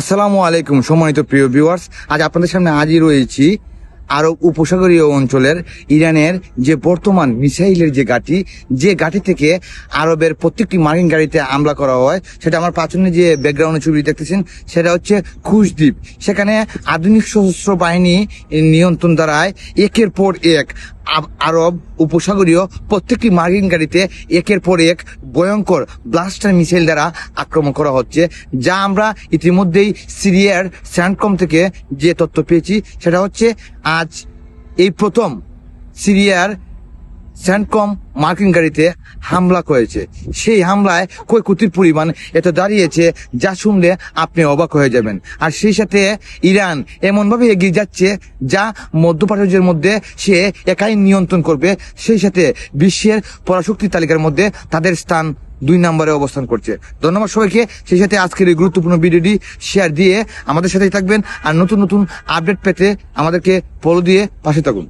আসসালামু আলাইকুম সম্মানিত প্রিয় ভিউয়ার্স, আজ আপনাদের সামনে হাজির রয়েছি আরব উপসাগরীয় অঞ্চলের ইরানের যে বর্তমান মিসাইলের যে ঘাঁটি থেকে আরবের প্রত্যেকটি মার্কিন গাড়িতে হামলা করা হয়। সেটা আমার পাঁচনে যে ব্যাকগ্রাউন্ডে ছবি দেখতেছেন সেটা হচ্ছে খুশ দ্বীপ। সেখানে আধুনিক সশস্ত্র বাহিনী নিয়ন্ত্রণ দ্বারায় একের পর এক আরব উপসাগরীয় প্রত্যেকটি মার্কিন গাড়িতে একের পর এক ভয়ঙ্কর ব্লাস্টার মিসাইল দ্বারা আক্রমণ করা হচ্ছে, যা আমরা ইতিমধ্যেই সিরিয়ার স্যান্ডকম থেকে যে তথ্য পেয়েছি সেটা হচ্ছে আজ এই প্রথম সিরিয়ার স্যান্ডকম মার্কিন গাড়িতে হামলা করেছে। সেই হামলায় ক্ষয়ক্ষতির পরিমাণ এত দাঁড়িয়েছে যা শুনলে আপনি অবাক হয়ে যাবেন। আর সেই সাথে ইরান এমনভাবে এগিয়ে যাচ্ছে যা মধ্যপ্রাচ্যের মধ্যে সে একাই নিয়ন্ত্রণ করবে। সেই সাথে বিশ্বের পরাশক্তি তালিকার মধ্যে তাদের স্থান 2 নম্বরে অবস্থান করছে। ধন্যবাদ সবাইকে। সেই সাথে আজকের এই গুরুত্বপূর্ণ ভিডিওটি শেয়ার দিয়ে আমাদের সাথেই থাকবেন। আর নতুন নতুন আপডেট পেতে আমাদেরকে ফলো দিয়ে পাশে থাকুন।